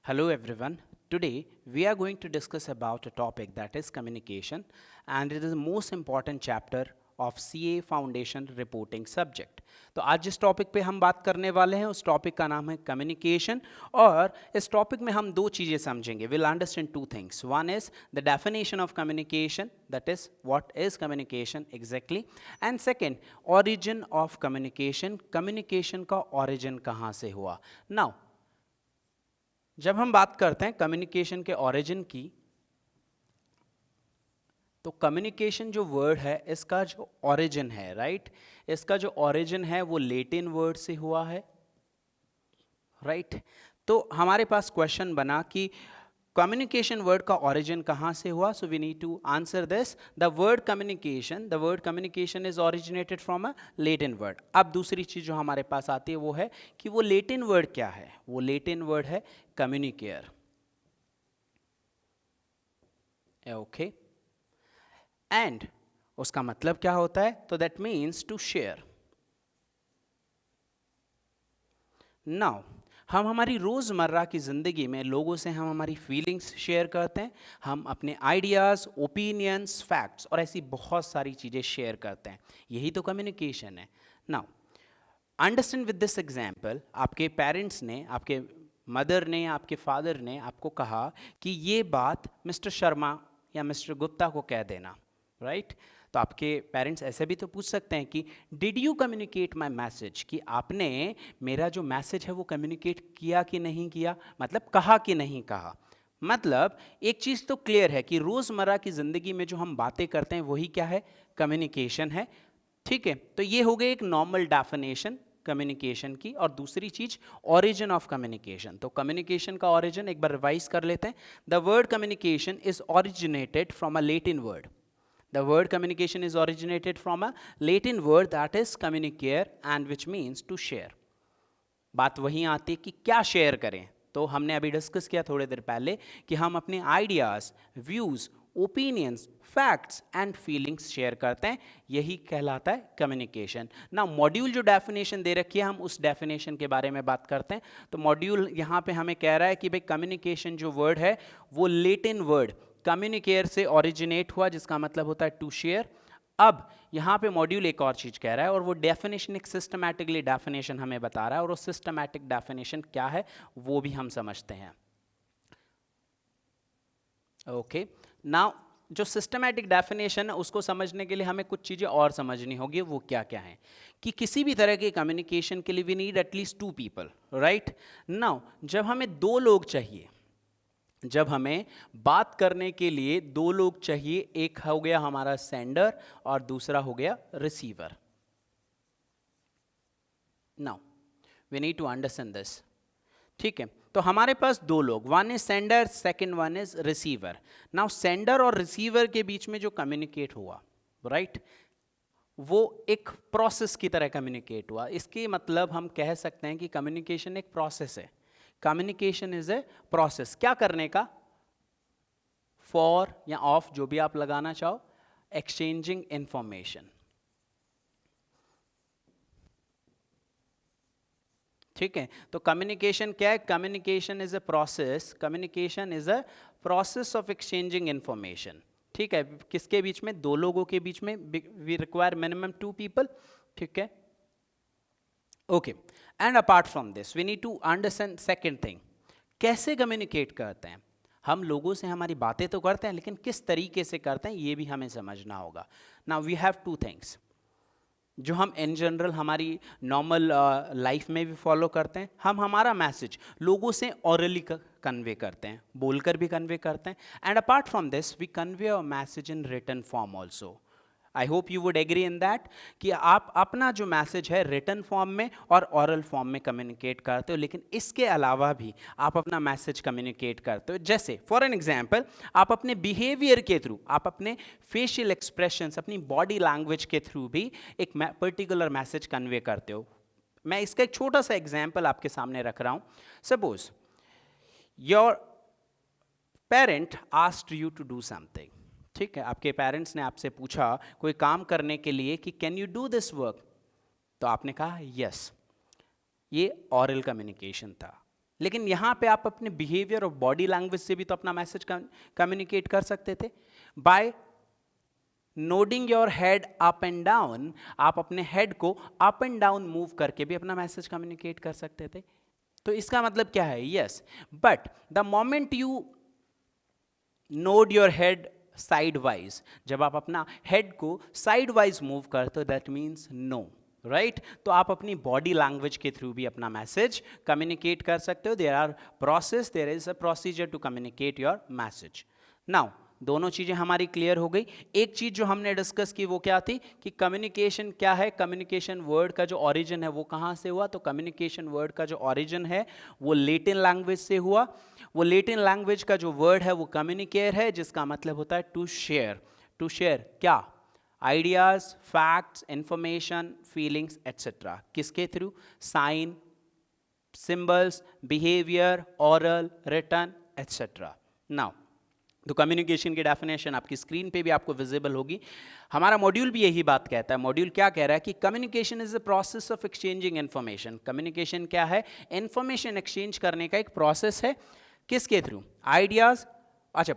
Hello everyone. Today we are going to discuss about a topic that is communication, and it is the most important chapter of CA Foundation reporting subject. तो आज जिस topic पे हम बात करने वाले हैं उस टॉपिक का नाम है कम्युनिकेशन और इस टॉपिक में हम दो चीज़ें समझेंगे. Will understand two things. One is the definition of communication, that is what is communication exactly, and second origin of communication. Communication का ऑरिजिन कहाँ से हुआ. नाउ जब हम बात करते हैं कम्युनिकेशन के ओरिजिन की, तो कम्युनिकेशन जो वर्ड है इसका जो ओरिजिन है, राइट, इसका जो ओरिजिन है वो लैटिन वर्ड से हुआ है, राइट. तो हमारे पास क्वेश्चन बना कि कम्युनिकेशन वर्ड का ओरिजिन कहाँ से हुआ. So we need to answer this. The word communication is originated from a Latin word. अब दूसरी चीज जो हमारे पास आती है वो है कि वो लैटिन वर्ड क्या है. वो लैटिन वर्ड है कम्युनिकेयर. ओके, एंड उसका मतलब क्या होता है. तो that means to share. Now हम हमारी रोज़मर्रा की ज़िंदगी में लोगों से हम हमारी फीलिंग्स शेयर करते हैं, हम अपने आइडियाज़, ओपिनियंस, फैक्ट्स और ऐसी बहुत सारी चीज़ें शेयर करते हैं. यही तो कम्युनिकेशन है. Now understand with this example. आपके पेरेंट्स ने, आपके मदर ने, आपके फादर ने आपको कहा कि ये बात मिस्टर शर्मा या मिस्टर गुप्ता को कह देना, राइट. तो आपके पेरेंट्स ऐसे भी तो पूछ सकते हैं कि did you communicate my message, कि आपने मेरा जो मैसेज है वो कम्युनिकेट किया कि नहीं किया, मतलब कहा कि नहीं कहा. मतलब एक चीज़ तो क्लियर है कि रोज़मर्रा की ज़िंदगी में जो हम बातें करते हैं वही क्या है, कम्युनिकेशन है. ठीक है, तो ये हो गई एक नॉर्मल डेफिनेशन कम्युनिकेशन की. और दूसरी चीज ओरिजिन ऑफ कम्युनिकेशन. तो कम्युनिकेशन का ओरिजिन एक बार रिवाइज कर लेते हैं. The word communication is originated from a Latin word. The word communication is originated from a Latin word that is communicare and which means to share. बात वहीं आती है कि क्या शेयर करें. तो हमने अभी डिस्कस किया थोड़ी देर पहले कि हम अपने ideas, views, opinions, facts and feelings share करते हैं. यही कहलाता है कम्युनिकेशन. ना मॉड्यूल जो डेफिनेशन दे रखी है हम उस डेफिनेशन के बारे में बात करते हैं. तो मॉड्यूल यहाँ पे हमें कह रहा है कि भाई कम्युनिकेशन जो वर्ड है वो लेटिन वर्ड कम्युनिकेयर से ओरिजिनेट हुआ, जिसका मतलब होता है टू शेयर. अब यहाँ पे मॉड्यूल एक और चीज कह रहा है और वो डेफिनेशन एक सिस्टमैटिकली डेफिनेशन हमें बता रहा है. और वो सिस्टमैटिक डेफिनेशन क्या है वो भी हम समझते हैं. ओके, नाउ जो सिस्टमैटिक डेफिनेशन है उसको समझने के लिए हमें कुछ चीज़ें और समझनी होगी. वो क्या क्या है कि किसी भी तरह के कम्युनिकेशन के लिए we need at least two people, right. Now जब हमें दो लोग चाहिए, जब हमें बात करने के लिए दो लोग चाहिए, एक हो गया हमारा सेंडर और दूसरा हो गया receiver. Now we need to understand this. ठीक है, तो हमारे पास दो लोग, one is sender, second one is receiver. Now sender और रिसीवर के बीच में जो कम्युनिकेट हुआ, राइट, वो एक प्रोसेस की तरह कम्युनिकेट हुआ. इसके मतलब हम कह सकते हैं कि कम्युनिकेशन एक प्रोसेस है. Communication is a process. क्या करने का, फॉर या ऑफ जो भी आप लगाना चाहो, एक्सचेंजिंग इंफॉर्मेशन. ठीक है, तो कम्युनिकेशन क्या है, communication is a process, communication is a process of exchanging information. ठीक है, किसके बीच में, दो लोगों के बीच में. We require minimum two people. ठीक है, okay. And apart from this we need to understand second thing, कैसे कम्युनिकेट करते हैं हम. लोगों से हमारी बातें तो करते हैं लेकिन किस तरीके से करते हैं ये भी हमें समझना होगा. Now we have two things जो हम इन जनरल हमारी नॉर्मल लाइफ में भी फॉलो करते हैं. हम हमारा मैसेज लोगों से ऑरली कन्वे करते हैं, बोलकर भी कन्वे करते हैं. And apart from this we convey our message in written form also. I hope you would agree in that कि आप अपना जो मैसेज है रिटन फॉर्म में और ऑरल फॉर्म में कम्युनिकेट करते हो, लेकिन इसके अलावा भी आप अपना मैसेज कम्युनिकेट करते हो. जैसे फॉर एन एग्जाम्पल, आप अपने बिहेवियर के थ्रू, आप अपने फेशियल एक्सप्रेशंस, अपनी बॉडी लैंग्वेज के थ्रू भी एक पर्टिकुलर मैसेज कन्वे करते हो. मैं इसका एक छोटा सा एग्जाम्पल आपके सामने रख रहा हूँ. Suppose your parent asked you to do something. ठीक है, आपके पेरेंट्स ने आपसे पूछा कोई काम करने के लिए कि can you do this work, तो आपने कहा यस. ये ऑरल कम्युनिकेशन था. लेकिन यहाँ पे आप अपने बिहेवियर और बॉडी लैंग्वेज से भी तो अपना मैसेज कम्युनिकेट कर सकते थे। By nodding your head up and down, आप अपने हेड को अप एंड डाउन मूव करके भी अपना मैसेज कम्युनिकेट कर सकते थे। तो इसका मतलब क्या है? Yes, but the moment you node your head side wise, जब आप अपना हेड को साइड वाइज मूव करते हो, दैट मीन्स नो, राइट? तो आप अपनी बॉडी लैंग्वेज के थ्रू भी अपना मैसेज कम्युनिकेट कर सकते हो। There is a procedure to communicate your message. Now दोनों चीजें हमारी क्लियर हो गई। एक चीज जो हमने डिस्कस की वो क्या थी कि कम्युनिकेशन क्या है, कम्युनिकेशन वर्ड का जो ओरिजिन है वो कहाँ से हुआ। तो कम्युनिकेशन वर्ड का जो ओरिजिन है वो लैटिन लैंग्वेज से हुआ। वो लैटिन लैंग्वेज का जो वर्ड है वो कम्युनिकेयर है, जिसका मतलब होता है टू शेयर। टू शेयर क्या? Ideas, facts, information, feelings etcetera. किसके through? Sign, symbols, behaviour, oral, written etcetera. Now तो कम्युनिकेशन की डेफिनेशन आपकी स्क्रीन पे भी आपको विजिबल होगी। हमारा मॉड्यूल भी यही बात कहता है। मॉड्यूल क्या कह रहा है कि communication is the process of exchanging information. Communication क्या है? इन्फॉर्मेशन एक्सचेंज करने का एक प्रोसेस है। किसके थ्रू? आइडियाज। अच्छा,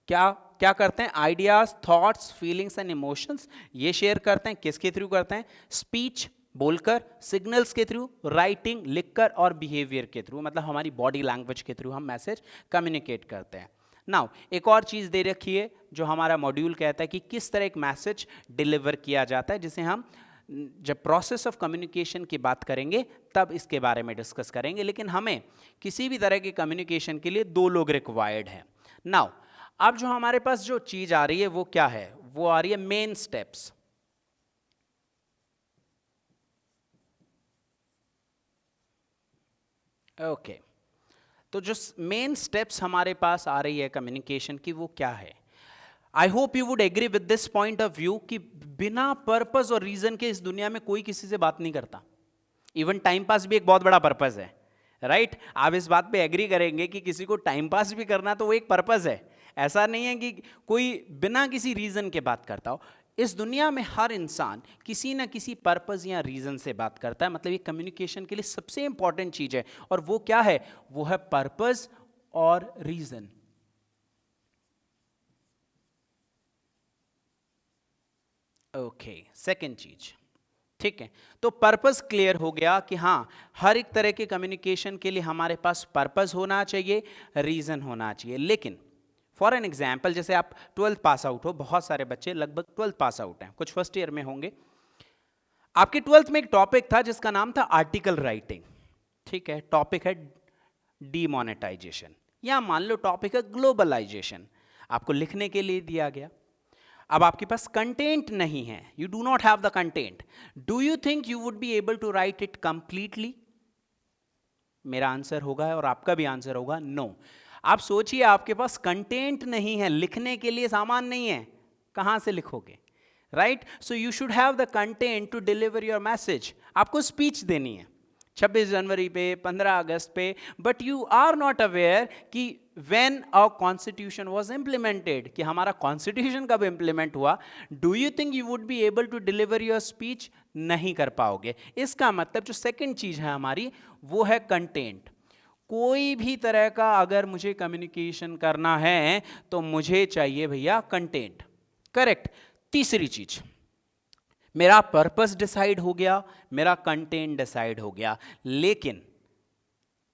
क्या क्या करते हैं? Ideas, thoughts, feelings and emotions ये शेयर करते हैं। किसके थ्रू करते हैं? स्पीच, बोलकर, सिग्नल्स के थ्रू, राइटिंग, लिखकर, और बिहेवियर के थ्रू, मतलब हमारी बॉडी लैंग्वेज के थ्रू हम मैसेज कम्युनिकेट करते हैं। नाउ एक और चीज दे रखी है जो हमारा मॉड्यूल कहता है कि किस तरह एक मैसेज डिलीवर किया जाता है, जिसे हम जब प्रोसेस ऑफ कम्युनिकेशन की बात करेंगे तब इसके बारे में डिस्कस करेंगे। लेकिन हमें किसी भी तरह के कम्युनिकेशन के लिए दो लोग रिक्वायर्ड हैं। नाउ अब जो हमारे पास जो चीज आ रही है वो क्या है? वो आ रही है मेन स्टेप्स। ओके, तो जो मेन स्टेप्स हमारे पास आ रही है कम्युनिकेशन की वो क्या है? I hope you would agree with this point of view कि बिना पर्पस और रीजन के इस दुनिया में कोई किसी से बात नहीं करता। इवन टाइम पास भी एक बहुत बड़ा पर्पस है, राइट? आप इस बात पे एग्री करेंगे कि किसी को टाइम पास भी करना तो वो एक पर्पस है। ऐसा नहीं है कि कोई बिना किसी रीजन के बात करता हो। इस दुनिया में हर इंसान किसी ना किसी पर्पस या रीजन से बात करता है। मतलब ये कम्युनिकेशन के लिए सबसे इंपॉर्टेंट चीज है। और वो क्या है? वो है पर्पस और रीजन। ओके, सेकेंड चीज, ठीक है। तो पर्पस क्लियर हो गया कि हाँ, हर एक तरह के कम्युनिकेशन के लिए हमारे पास पर्पस होना चाहिए, रीजन होना चाहिए। लेकिन फॉर एन एग्जाम्पल, जैसे आप 12th पास आउट हो, बहुत सारे बच्चे लगभग 12th पास आउट हैं, कुछ फर्स्ट ईयर में होंगे। आपके 12th में एक टॉपिक था जिसका नाम था आर्टिकल राइटिंग, ठीक है। टॉपिक है डीमोनेटाइजेशन, या मान लो टॉपिक है ग्लोबलाइजेशन। आपको लिखने के लिए दिया गया। अब आपके पास कंटेंट नहीं है, you do not have the content. Do you think you would be able to write it completely? मेरा आंसर होगा और आपका भी आंसर होगा नो। आप सोचिए, आपके पास कंटेंट नहीं है, लिखने के लिए सामान नहीं है, कहां से लिखोगे? Right? So you should have the content to deliver your message. आपको स्पीच देनी है 26 जनवरी पे, 15 अगस्त पे, but you are not aware कि when our constitution was implemented, कि हमारा कॉन्स्टिट्यूशन कब इंप्लीमेंट हुआ। Do you think you would be able to deliver your speech? नहीं कर पाओगे। इसका मतलब जो सेकंड चीज है हमारी वो है कंटेंट। कोई भी तरह का अगर मुझे कम्युनिकेशन करना है तो मुझे चाहिए भैया कंटेंट, करेक्ट। तीसरी चीज, मेरा पर्पस डिसाइड हो गया, मेरा कंटेंट डिसाइड हो गया, लेकिन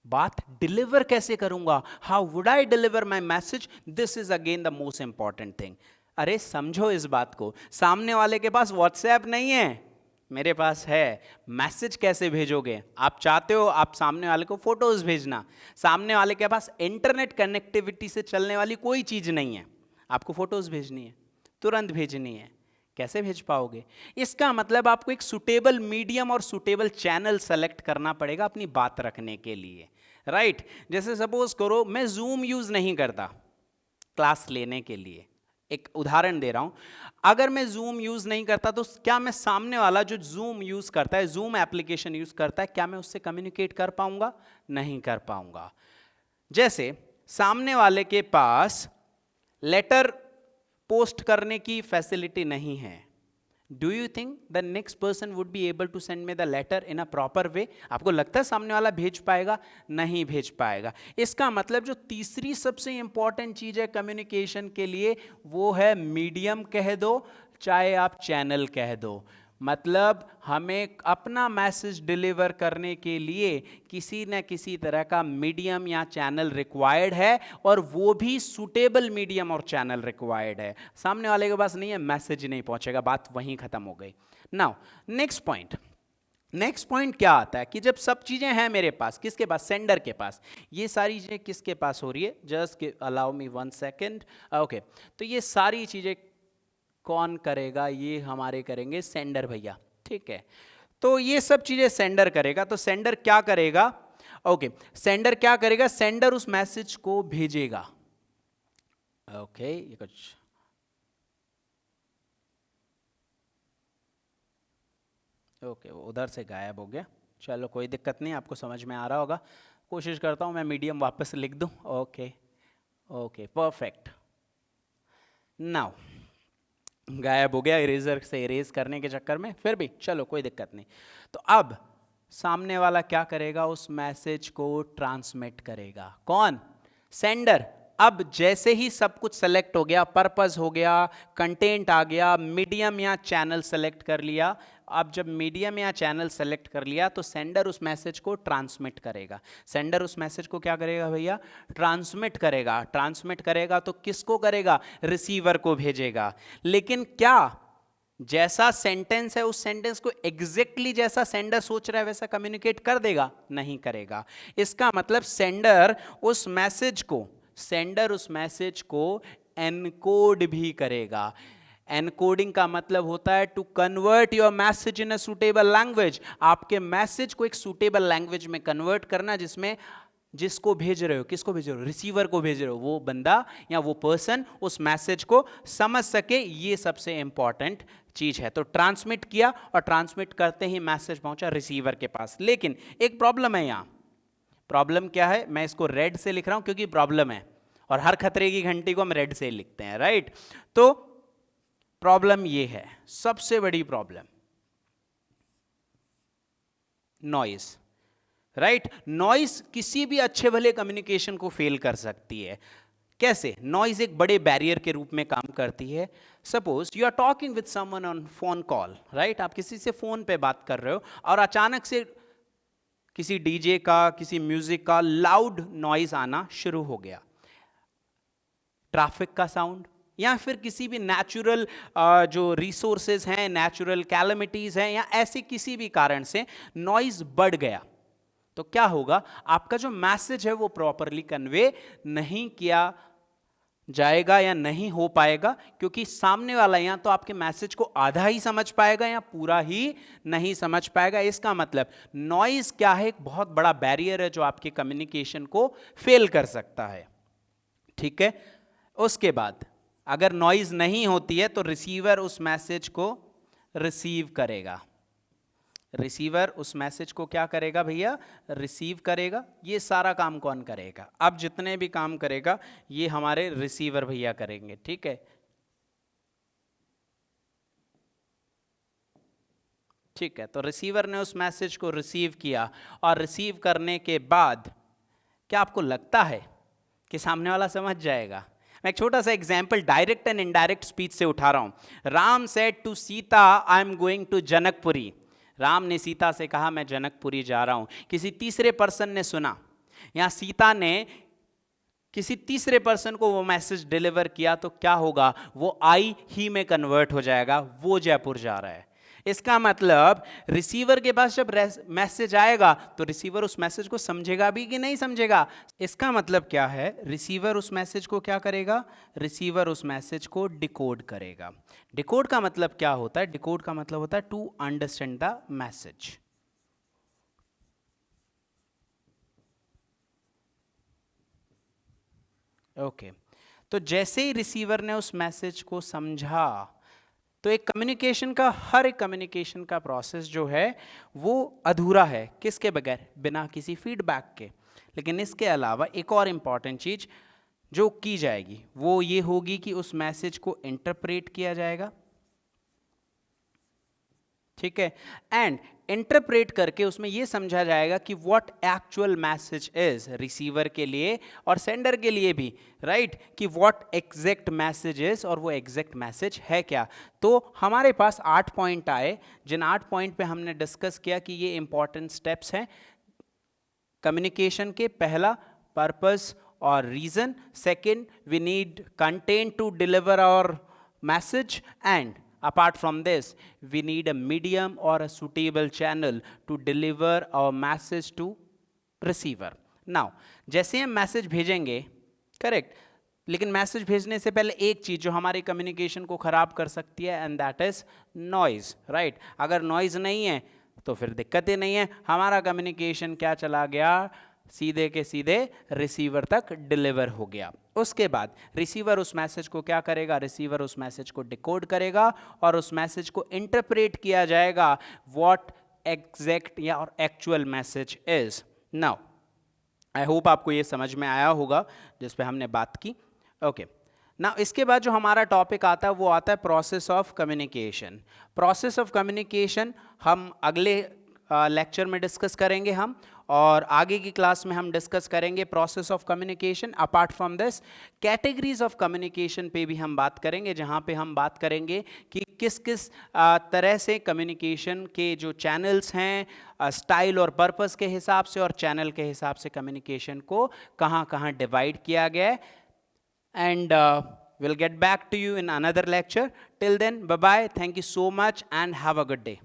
बात डिलीवर कैसे करूंगा? How would I deliver my message? This is again the most important thing. अरे समझो इस बात को, सामने वाले के पास व्हाट्सएप नहीं है, मेरे पास है। मैसेज कैसे भेजोगे? आप चाहते हो आप सामने वाले को फोटोज भेजना, सामने वाले के पास इंटरनेट कनेक्टिविटी से चलने वाली कोई चीज नहीं है, आपको फोटोज भेजनी है, तुरंत भेजनी है, कैसे भेज पाओगे? इसका मतलब आपको एक सुटेबल मीडियम और सुटेबल चैनल सेलेक्ट करना पड़ेगा अपनी बात रखने के लिए, राइट? जैसे सपोज करो मैं जूम यूज नहीं करता क्लास लेने के लिए, एक उदाहरण दे रहा हूं। अगर मैं जूम यूज नहीं करता तो क्या मैं सामने वाला जो जूम यूज करता है, जूम एप्लीकेशन यूज करता है, क्या मैं उससे कम्युनिकेट कर पाऊंगा? नहीं कर पाऊंगा। जैसे सामने वाले के पास लेटर पोस्ट करने की फैसिलिटी नहीं है, do you think the next person would be able to send me the letter in a proper way? आपको लगता है सामने वाला भेज पाएगा? नहीं भेज पाएगा। इसका मतलब जो तीसरी सबसे इंपॉर्टेंट चीज है कम्युनिकेशन के लिए, वो है मीडियम कह दो चाहे आप चैनल कह दो। मतलब हमें अपना मैसेज डिलीवर करने के लिए किसी न किसी तरह का मीडियम या चैनल रिक्वायर्ड है, और वो भी सूटेबल मीडियम और चैनल रिक्वायर्ड है। सामने वाले के पास नहीं है, मैसेज नहीं पहुंचेगा, बात वहीं खत्म हो गई। नाउ नेक्स्ट पॉइंट क्या आता है कि जब सब चीजें हैं मेरे पास, किसके पास? सेंडर के पास। ये सारी चीजें किसके पास हो रही है? Just allow me 1 second. Okay, तो ये सारी चीजें कौन करेगा? ये हमारे करेंगे सेंडर भैया, ठीक है। तो ये सब चीजें सेंडर करेगा। तो सेंडर क्या करेगा? ओके, सेंडर क्या करेगा? सेंडर उस मैसेज को भेजेगा। ओके, ये कुछ ओके वो उधर से गायब हो गया। चलो कोई दिक्कत नहीं, आपको समझ में आ रहा होगा। कोशिश करता हूं मैं मीडियम वापस लिख दूं। Okay okay perfect. नाउ गायब हो गया इरेजर से इरेज करने के चक्कर में, फिर भी चलो कोई दिक्कत नहीं। तो अब सामने वाला क्या करेगा? उस मैसेज को ट्रांसमिट करेगा। कौन? सेंडर। अब जैसे ही सब कुछ सेलेक्ट हो गया, पर्पस हो गया, कंटेंट आ गया, मीडियम या चैनल सेलेक्ट कर लिया। अब जब मीडियम या चैनल सेलेक्ट कर लिया तो सेंडर उस मैसेज को ट्रांसमिट करेगा। सेंडर उस मैसेज को क्या करेगा भैया? ट्रांसमिट करेगा। ट्रांसमिट करेगा तो किसको करेगा? रिसीवर को भेजेगा। लेकिन क्या जैसा सेंटेंस है उस सेंटेंस को एग्जैक्टली जैसा सेंडर सोच रहा है वैसा कम्युनिकेट कर देगा? नहीं करेगा। इसका मतलब सेंडर उस मैसेज को एनकोड भी करेगा। एनकोडिंग का मतलब होता है to convert your message in a suitable language. आपके मैसेज को एक सूटेबल लैंग्वेज में कन्वर्ट करना, जिसमें जिसको भेज रहे हो, किसको भेज रहे हो? रिसीवर को भेज रहे हो। वो बंदा या वो पर्सन उस मैसेज को समझ सके, ये सबसे इंपॉर्टेंट चीज है। तो ट्रांसमिट किया, और ट्रांसमिट करते ही मैसेज पहुंचा रिसीवर के पास। लेकिन एक प्रॉब्लम है यहां। प्रॉब्लम क्या है? मैं इसको रेड से लिख रहा हूं क्योंकि प्रॉब्लम है, और हर खतरे की घंटी को हम रेड से लिखते हैं, राइट? तो प्रॉब्लम ये है, सबसे बड़ी प्रॉब्लम, नॉइस, राइट? नॉइस किसी भी अच्छे भले कम्युनिकेशन को फेल कर सकती है। कैसे? नॉइज एक बड़े बैरियर के रूप में काम करती है। Suppose you are talking with someone on phone call, right? आप किसी से फोन पे बात कर रहे हो और अचानक से किसी डीजे का, किसी म्यूजिक का लाउड नॉइज आना शुरू हो गया। ट्रैफिक का साउंड, या फिर किसी भी नेचुरल जो रिसोर्सेज हैं, नेचुरल कैलेमिटीज हैं, या ऐसे किसी भी कारण से नॉइज बढ़ गया, तो क्या होगा? आपका जो मैसेज है वो प्रॉपरली कन्वे नहीं किया जाएगा या नहीं हो पाएगा, क्योंकि सामने वाला या तो आपके मैसेज को आधा ही समझ पाएगा या पूरा ही नहीं समझ पाएगा। इसका मतलब नॉइज क्या है? एक बहुत बड़ा बैरियर है जो आपके कम्युनिकेशन को फेल कर सकता है, ठीक है? उसके बाद अगर नॉइज नहीं होती है तो रिसीवर उस मैसेज को रिसीव करेगा। रिसीवर उस मैसेज को क्या करेगा भैया? रिसीव करेगा। ये सारा काम कौन करेगा? अब जितने भी काम करेगा ये हमारे रिसीवर भैया करेंगे, ठीक है? ठीक है, तो रिसीवर ने उस मैसेज को रिसीव किया, और रिसीव करने के बाद क्या आपको लगता है कि सामने वाला समझ जाएगा? मैं एक छोटा सा example direct and indirect speech से उठा रहा हूं। Ram said to Sita, I am going to Janakpuri. Ram ने सीता से कहा मैं जनकपुरी जा रहा हूं। किसी तीसरे पर्सन ने सुना, या सीता ने किसी तीसरे पर्सन को वो मैसेज डिलीवर किया, तो क्या होगा? वो आई ही में कन्वर्ट हो जाएगा, वो जयपुर जा रहा है। इसका मतलब रिसीवर के पास जब मैसेज आएगा तो रिसीवर उस मैसेज को समझेगा भी कि नहीं समझेगा? इसका मतलब क्या है? रिसीवर उस मैसेज को क्या करेगा? रिसीवर उस मैसेज को डिकोड करेगा। डिकोड का मतलब क्या होता है? डिकोड का मतलब होता है to understand the message. Okay, तो जैसे ही रिसीवर ने उस मैसेज को समझा, तो एक कम्युनिकेशन का, हर एक कम्युनिकेशन का प्रोसेस जो है वो अधूरा है। किसके बगैर? बिना किसी फीडबैक के। लेकिन इसके अलावा एक और इम्पॉर्टेंट चीज जो की जाएगी वो ये होगी कि उस मैसेज को इंटरप्रेट किया जाएगा। ठीक है, एंड इंटरप्रेट करके उसमें ये समझा जाएगा कि what actual message is, receiver के लिए और सेंडर के लिए भी, राइट, कि व्हाट एग्जैक्ट मैसेज इज और वो एग्जैक्ट मैसेज है क्या। तो हमारे पास 8 पॉइंट आए, जिन 8 पॉइंट पे हमने डिस्कस किया कि ये इंपॉर्टेंट स्टेप्स हैं कम्युनिकेशन के। पहला, पर्पस और reason. Second, we need content to deliver our message, and apart from this we need a medium or a suitable channel to deliver our message to receiver. now जैसे हम message भेजेंगे, correct, लेकिन message भेजने से पहले एक चीज जो हमारी कम्युनिकेशन को खराब कर सकती है, and that is noise, right. अगर नॉइज नहीं है तो फिर दिक्कत ही नहीं है, हमारा कम्युनिकेशन क्या चला गया, सीधे के सीधे रिसीवर तक डिलीवर हो गया। उसके बाद रिसीवर उस मैसेज को क्या करेगा, रिसीवर उस मैसेज को डिकोड करेगा और उस मैसेज को इंटरप्रेट किया जाएगा व्हाट एग्जैक्ट या और actual message is. Now I hope आपको ये समझ में आया होगा जिस पे हमने बात की। ओके, ना इसके बाद जो हमारा टॉपिक आता है वो आता है process of communication. Process of communication हम अगले लेक्चर में डिस्कस करेंगे हम, और आगे की क्लास में हम डिस्कस करेंगे process of communication. Apart from this categories of communication पे भी हम बात करेंगे, जहाँ पे हम बात करेंगे कि किस किस तरह से कम्युनिकेशन के जो चैनल्स हैं स्टाइल और पर्पस के हिसाब से और चैनल के हिसाब से कम्युनिकेशन को कहाँ कहाँ डिवाइड किया गया है। And we'll get back to you in another lecture. Till then, bye bye, thank you so much and have a good day.